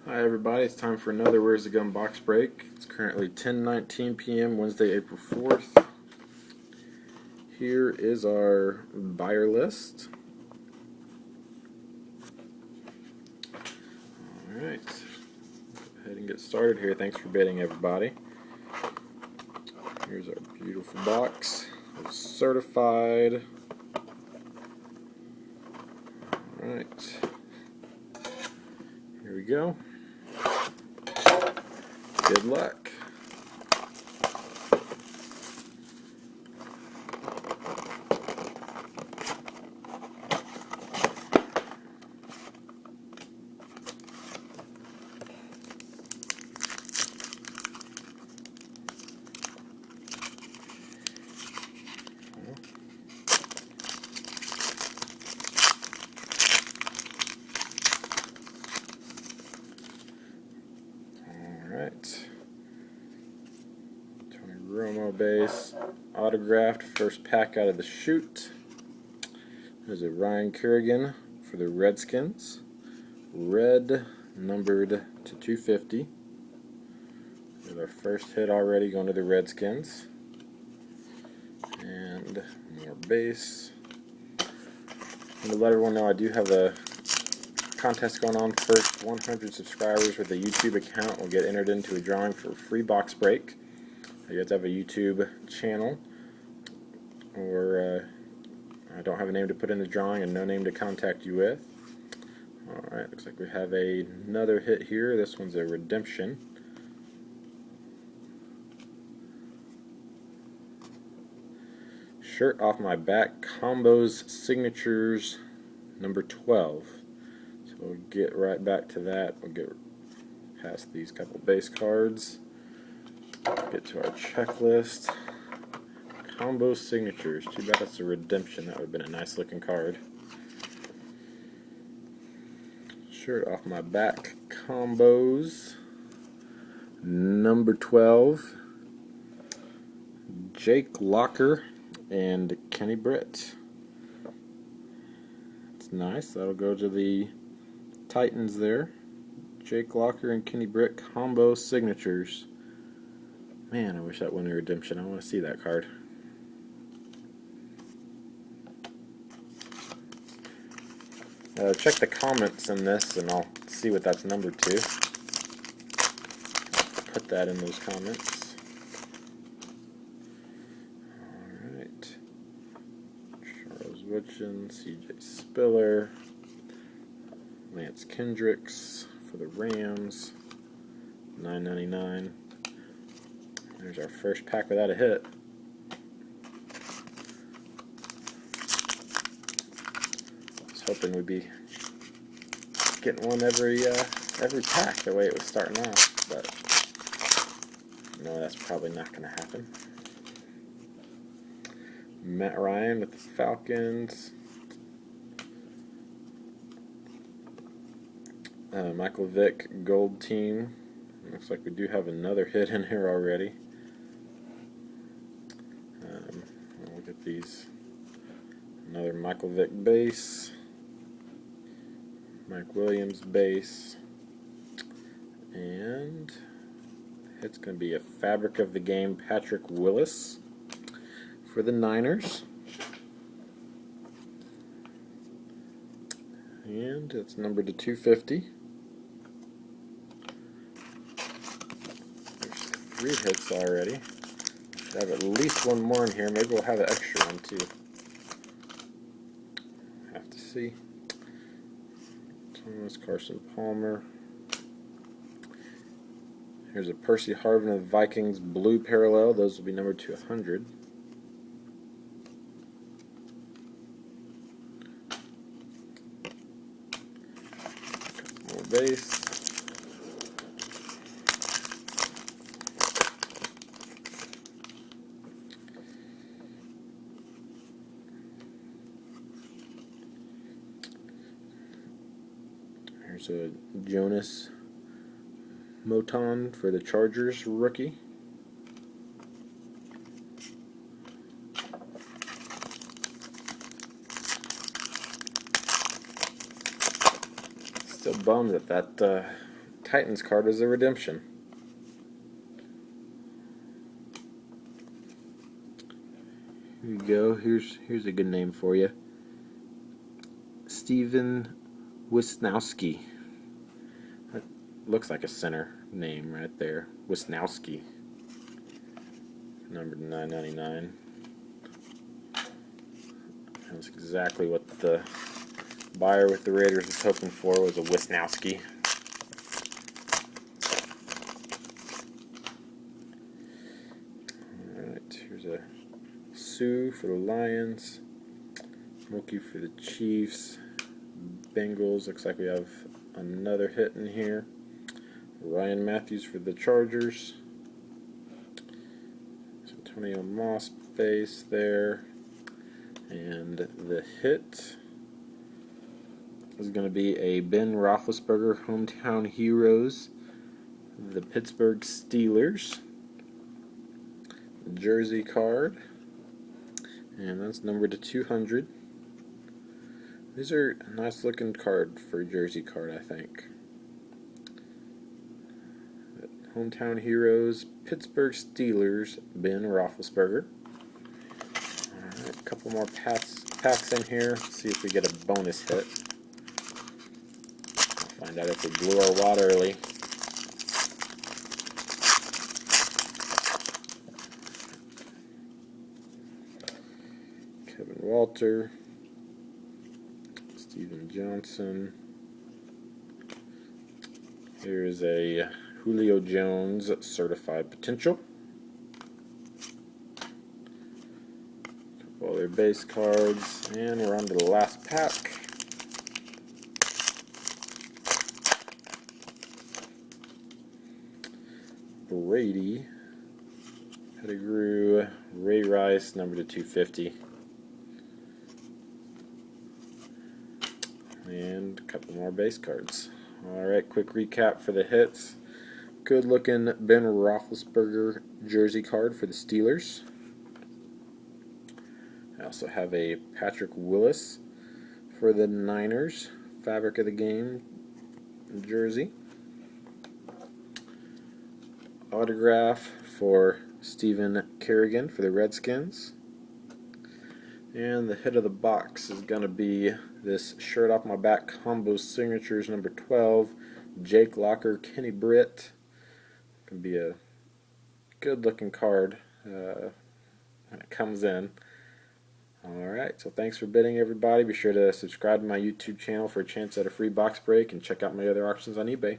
Hi everybody, it's time for another Where's the Gun box break. It's currently 10:19 p.m. Wednesday, April 4th. Here is our buyer list. Alright, go ahead and get started here. Thanks for bidding, everybody. Here's our beautiful box. It's certified. Alright, here we go. Good luck. Alright. Romo base, autographed, first pack out of the chute. There's a Ryan Kerrigan for the Redskins. Red, numbered to 250. There's our first hit already going to the Redskins. And more base. And to let everyone know, I do have a contest going on. First 100 subscribers with a YouTube account will get entered into a drawing for a free box break. You have to have a YouTube channel, or I don't have a name to put in the drawing and no name to contact you with. Alright, looks like we have another hit here. This one's a redemption. Shirt off my back, Combos Signatures number 12. So we'll get right back to that. We'll get past these couple base cards. Get to our checklist. Combo Signatures. Too bad it's a redemption. That would have been a nice looking card. Shirt off my back. Combos. Number 12. Jake Locker and Kenny Britt. It's nice. That'll go to the Titans there. Jake Locker and Kenny Britt Combo Signatures. Man, I wish that won a redemption. I want to see that card. Check the comments in this and I'll see what that's numbered to. Put that in those comments. Alright. Charles Woodson, CJ Spiller, Lance Kendricks for the Rams, $9.99. There's our first pack without a hit. I was hoping we'd be getting one every pack the way it was starting off, but no, that's probably not going to happen. Matt Ryan with the Falcons. Michael Vick Gold Team. Looks like we do have another hit in here already. Look at these. Another Michael Vick base. Mike Williams base. And it's going to be a Fabric of the Game Patrick Willis for the Niners. And it's numbered to 250. There's 3 hits already. Should have at least one more in here. Maybe we'll have an extra one too. Have to see. Thomas Carson Palmer. Here's a Percy Harvin of Vikings blue parallel. Those will be numbered to 100. More base. There's a Jonas Moton for the Chargers rookie. Still bummed that Titans card as a redemption. Here you go. Here's a good name for you. Steven Wisnowski. That looks like a center name right there. Wisnowski. Number 999. That's exactly what the buyer with the Raiders was hoping for, was a Wisnowski. Alright, here's a Sue for the Lions, Mookie for the Chiefs, Bengals. Looks like we have another hit in here. Ryan Matthews for the Chargers. Antonio Moss base there. And the hit is going to be a Ben Roethlisberger Hometown Heroes, the Pittsburgh Steelers jersey card, and that's numbered to 200. These are a nice looking card for a jersey card, I think. Hometown Heroes, Pittsburgh Steelers, Ben Roethlisberger. Alright, a couple more packs in here. See if we get a bonus hit. Find out if we blew our wad early. Kevin Walter, Steven Johnson. Here's a Julio Jones certified potential. Couple other base cards, and we're on to the last pack. Brady, Pettigrew, Ray Rice, number to 250. And a couple more base cards. Alright, quick recap for the hits. Good looking Ben Roethlisberger jersey card for the Steelers. I also have a Patrick Willis for the Niners, fabric of the game jersey. Autograph for Stephen Kerrigan for the Redskins. And the hit of the box is going to be this shirt off my back combo signatures number 12, Jake Locker, Kenny Britt. Can be a good looking card when it comes in. Alright, so thanks for bidding, everybody. Be sure to subscribe to my YouTube channel for a chance at a free box break, and check out my other auctions on eBay.